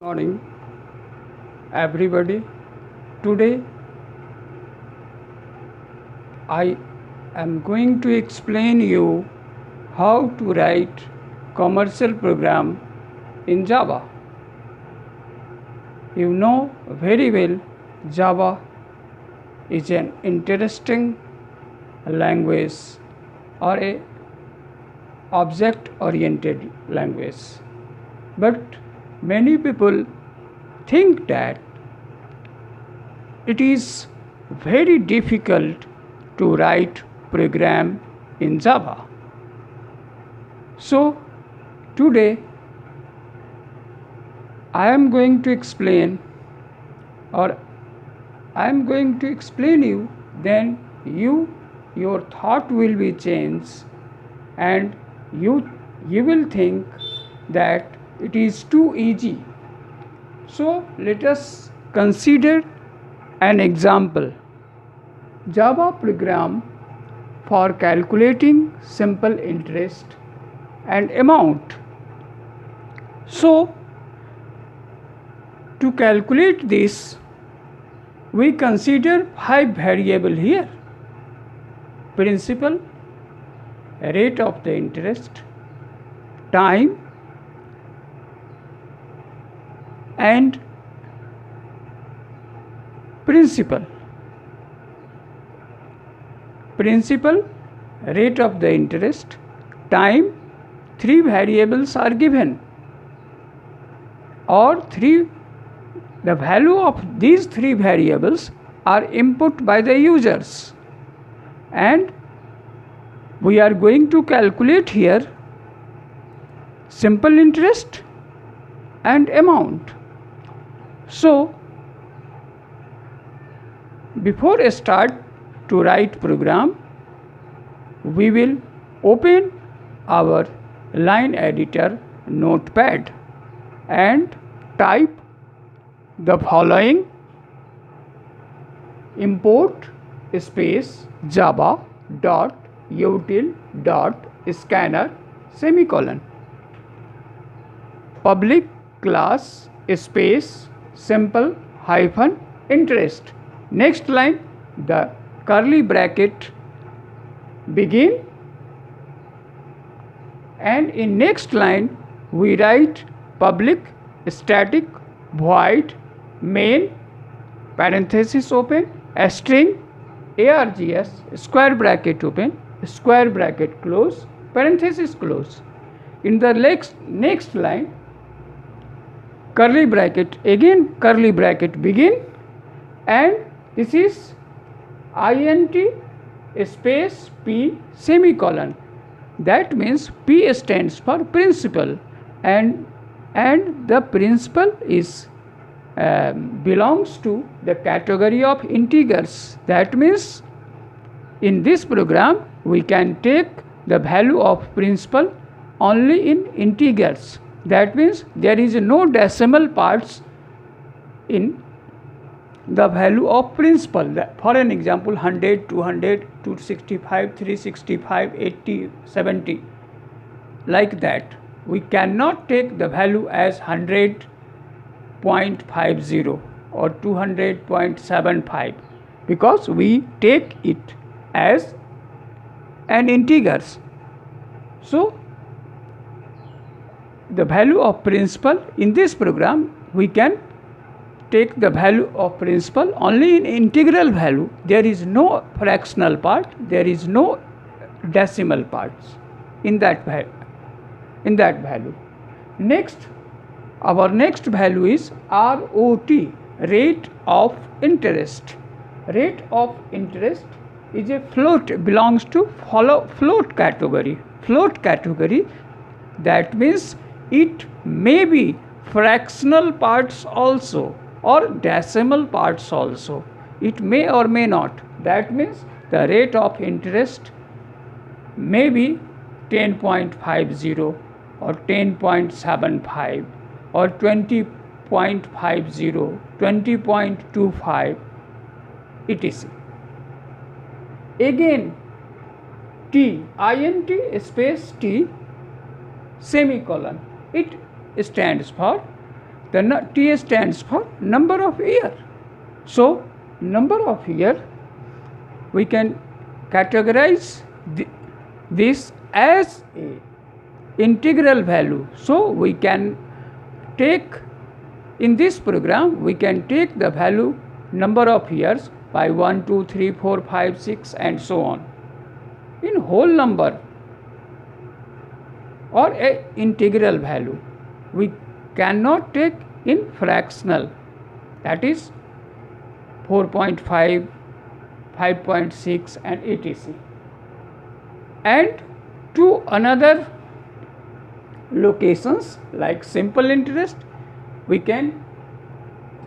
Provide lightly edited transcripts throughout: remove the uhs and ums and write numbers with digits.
Morning, everybody. Today I am going to explain you how to write commercial program in Java. You know very well Java is an interesting language or a object oriented language. But many people think that it is very difficult to write program in Java. So today I am going to explain you, then your thought will be changed and you will think that it is too easy. So let us consider an example. Java program for calculating simple interest and amount. So to calculate this, we consider 5 variables here: principal, rate of the interest, time, and principal, rate of the interest, time. 3 variables are given, or the value of these 3 variables are input by the users, and we are going to calculate here simple interest and amount. So before I start to write program, we will open our line editor notepad and type the following: import space java dot util dot scanner semicolon, public class space simple hyphen interest. Next line, the curly bracket begin, and in next line we write public static void main parenthesis open string args square bracket open square bracket close parenthesis close. In the next line, curly bracket begin, and this is int space p semicolon. That means p stands for principal, and the principal is belongs to the category of integers. That means in this program we can take the value of principal only in integers. That means there is no decimal parts in the value of principal. For an example, 100, 200, 265, 365, 80, 70, like that. We cannot take the value as 100.50 or 200.75 because we take it as an integers. So the value of principal in this program, we can take the value of principal only in integral value. There is no fractional part, there is no decimal parts in that value. Next, our next value is ROT, rate of interest. Rate of interest is a float, belongs to float category. That means it may be fractional parts also or decimal parts also. It may or may not. That means the rate of interest may be 10.50 or 10.75 or 20.50, 20.25, etc. Again, int space t semicolon. It stands for T stands for number of year. So number of year, we can categorize this as a integral value. So we can take, in this program we can take the value number of years by 1, 2, 3, 4, 5, 6 and so on in whole number or a integral value. We cannot take in fractional, that is 4.5, 5.6 and etc. And to another locations like simple interest, we can,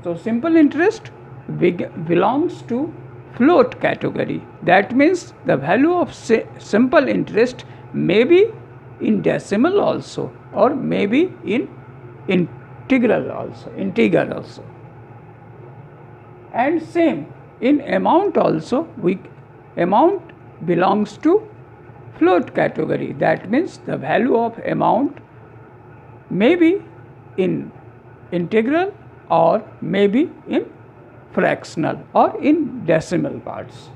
so simple interest belongs to float category. That means the value of simple interest may be in decimal also, or maybe in integral also, integer also. And same in amount also, amount belongs to float category. That means the value of amount may be in integral or maybe in fractional or in decimal parts.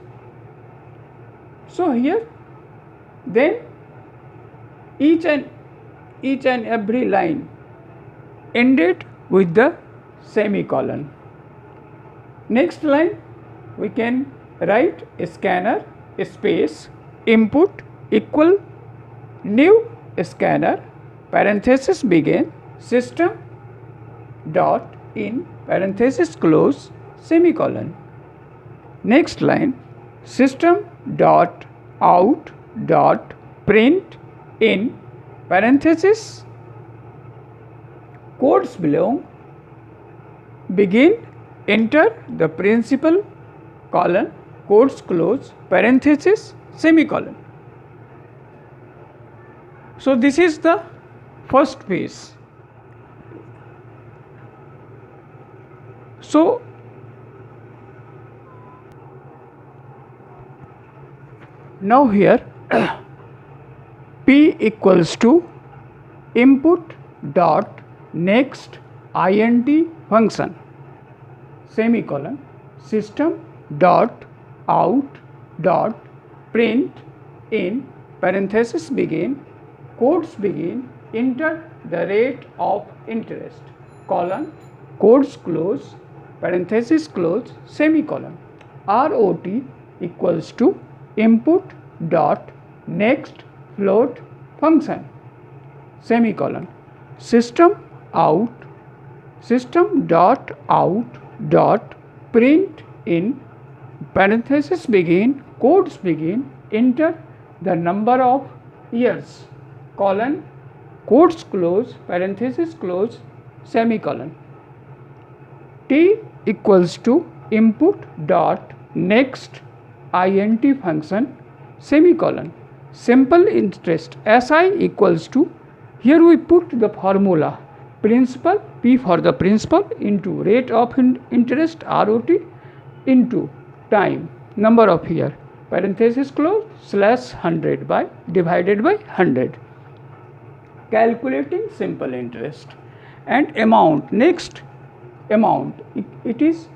So here then each and every line ended with the semicolon. Next line we can write scanner space input equal new scanner parenthesis begin system dot in parenthesis close semicolon. Next line system dot out dot print in parenthesis quotes below begin enter the principal colon quotes close parenthesis semicolon. So this is the first phase. So now here P equals to input dot next int function semicolon system dot out dot print in parenthesis begin quotes begin enter the rate of interest colon quotes close parenthesis close semicolon. ROT equals to input dot next float function semicolon system dot out dot print in parenthesis begin quotes begin enter the number of years colon quotes close parenthesis close semicolon. T equals to input dot next int function semicolon simple interest SI equals to, here we put the formula principal P for the principal into rate of interest ROT into time number of year parenthesis close slash 100 by divided by 100. Calculating simple interest and amount. Next amount, it is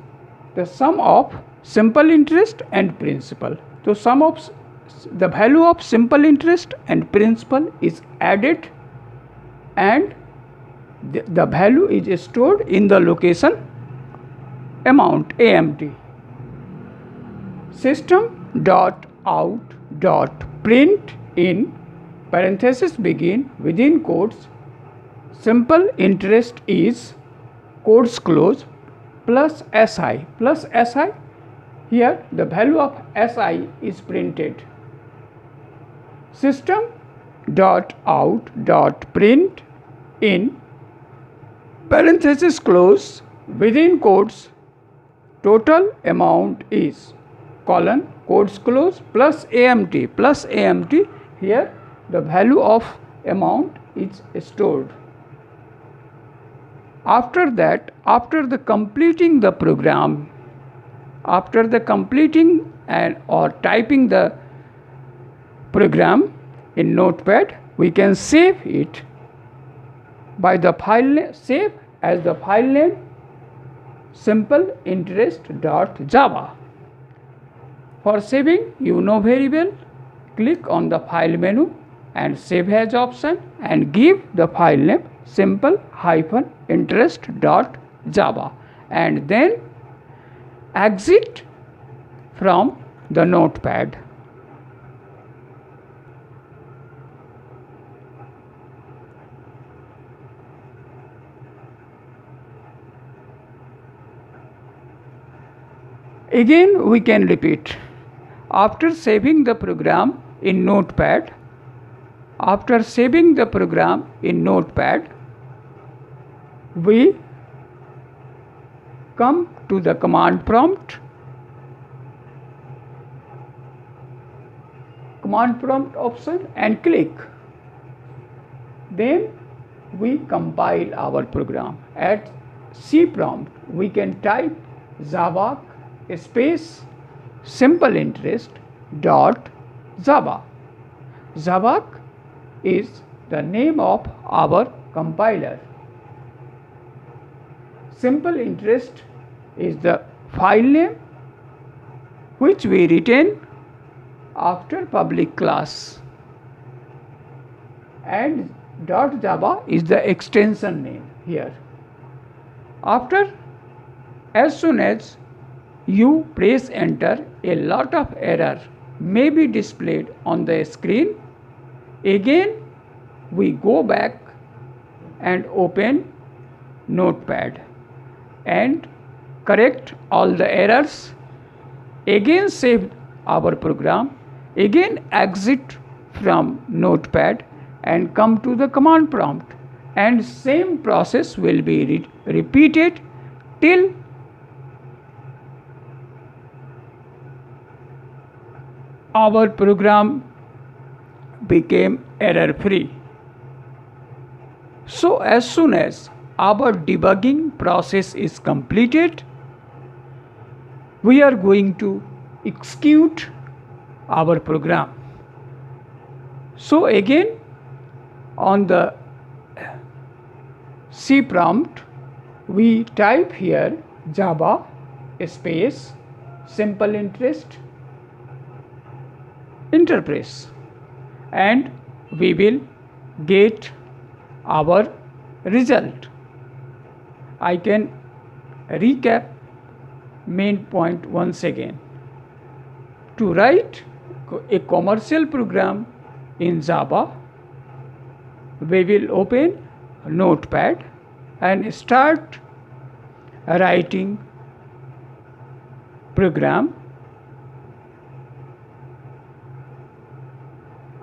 the sum of simple interest and principal. So sum of the value of simple interest and principal is added and the value is stored in the location amount AMT. System dot out dot print in parenthesis begin within quotes simple interest is quotes close plus SI here the value of SI is printed. System dot out dot print in parenthesis close within quotes total amount is colon quotes close plus AMT here the value of amount is stored. After that, after the completing the program, after the completing and or typing the program in Notepad, we can save it by the file name, save as the file name simpleinterest.java. For saving, you know very well, click on the file menu and save as option and give the file name simple-interest.java and then exit from the notepad. Again we can repeat. After saving the program in notepad, we come to the command prompt option and click. Then we compile our program. At C prompt we can type java space simpleinterest.java. Java is the name of our compiler. Simple interest is the file name which we retain after public class, and .java is the extension name here. As soon as you press enter, a lot of error may be displayed on the screen. Again we go back and open notepad and correct all the errors. Again save our program, again exit from notepad and come to the command prompt, and same process will be repeated till our program became error free. So as soon as our debugging process is completed, we are going to execute our program. So again on the C prompt we type here java space simple interest interface and we will get our result. I can recap main point once again. To write a commercial program in Java, we will open notepad and start writing program.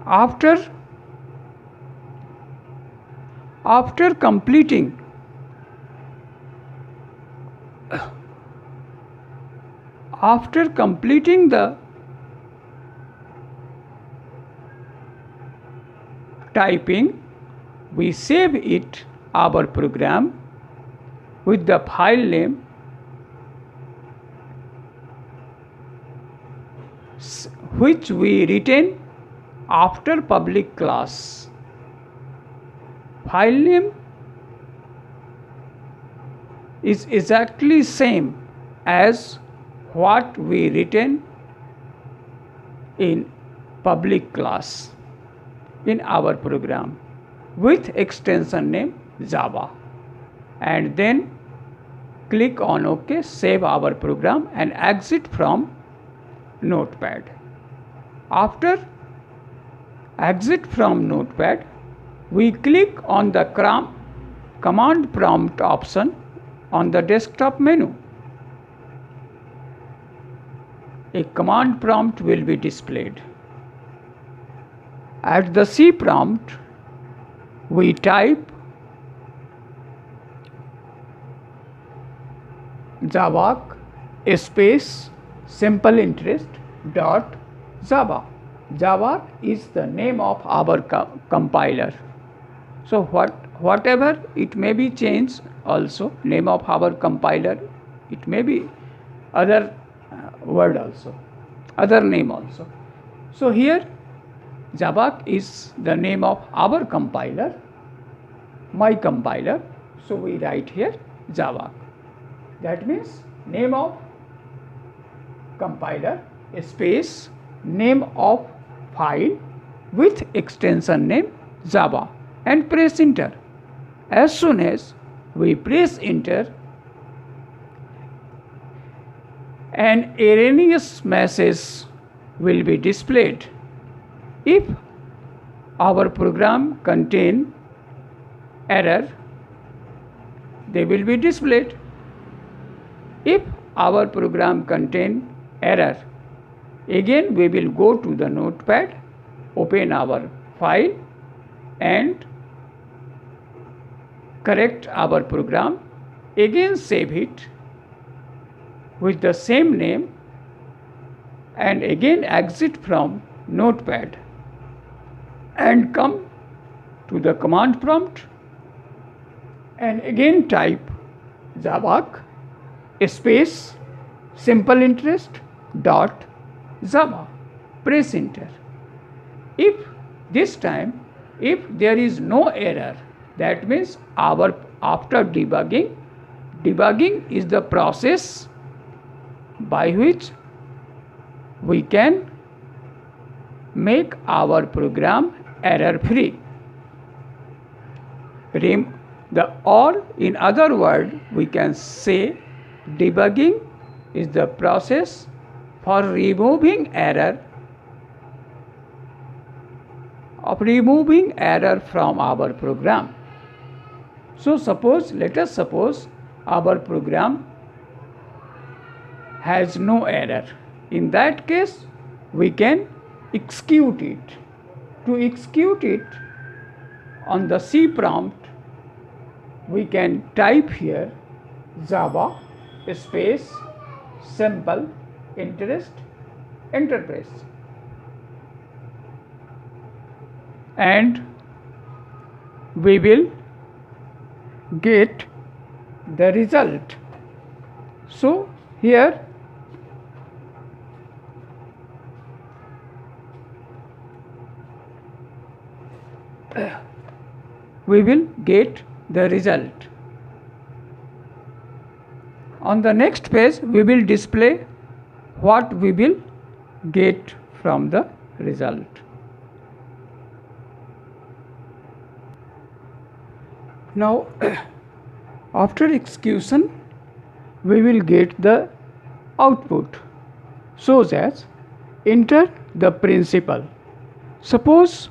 After completing the typing, we save our program with the file name which we retain after public class. File name is exactly same as what we written in public class in our program with extension name Java, and then click on OK, save our program and exit from notepad. After exit from notepad, we click on the command prompt option on the desktop menu. A command prompt will be displayed. At the C prompt, we type java space simpleinterest.java. Java is the name of our compiler. So whatever it may be changed also, name of our compiler, it may be other word also, other name also. So here Java is the name of our compiler, my compiler. So we write here Java. That means name of compiler space name of file with extension name Java and press enter. As soon as we press enter, an erroneous message will be displayed. If our program contain error, they will be displayed. If our program contain error, again we will go to the notepad, open our file and correct our program, again save it with the same name and again exit from notepad and come to the command prompt and again type Java space simple interest dot Java. Press enter. If this time if there is no error, that means after debugging is the process by which we can make our program error free. Or in other words, we can say debugging is the process for removing error from our program. So let us suppose our program has no error. In that case, we can execute it. To execute it on the C prompt, we can type here Java space simple interest, enter press, and we will get the result. So here we will get the result. On the next page, we will display what we will get from the result. Now, after execution, we will get the output. Shows as enter the principal. Suppose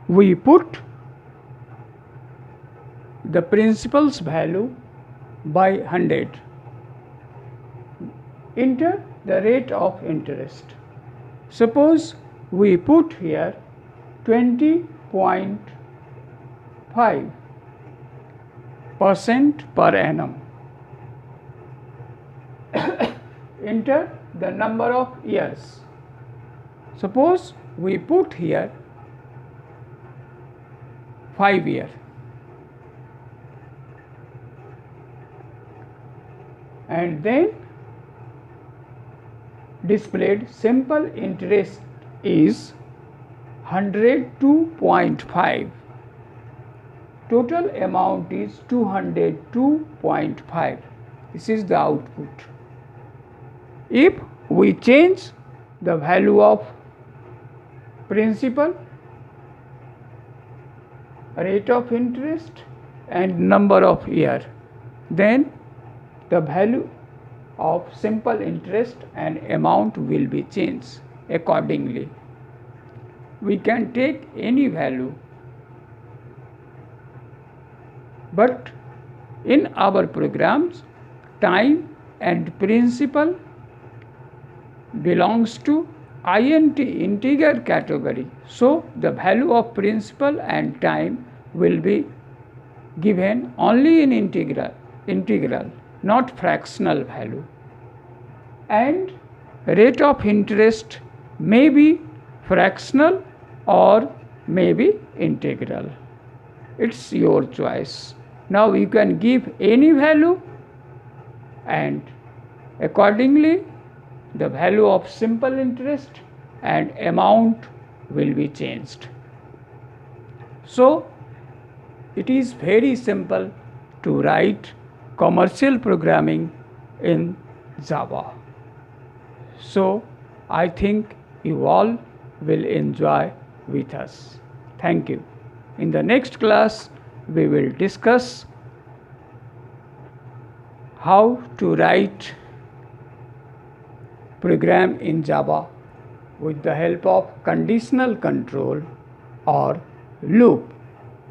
we put the principal's value by 100. Enter the rate of interest. Suppose we put here 20.5% per annum. Enter the number of years. Suppose we put here 5 years. And then displayed simple interest is 102.5. Total amount is 202.5. This is the output. If we change the value of principal, rate of interest and number of year, then the value of simple interest and amount will be changed accordingly. We can take any value, but in our programs, time and principal belongs to int integer category. So the value of principal and time will be given only in integral, not fractional value. And rate of interest may be fractional or may be integral. It's your choice. Now you can give any value and accordingly the value of simple interest and amount will be changed. So it is very simple to write commercial programming in Java. So I think you all will enjoy with us. Thank you. In the next class, we will discuss how to write program in Java with the help of conditional control or loop.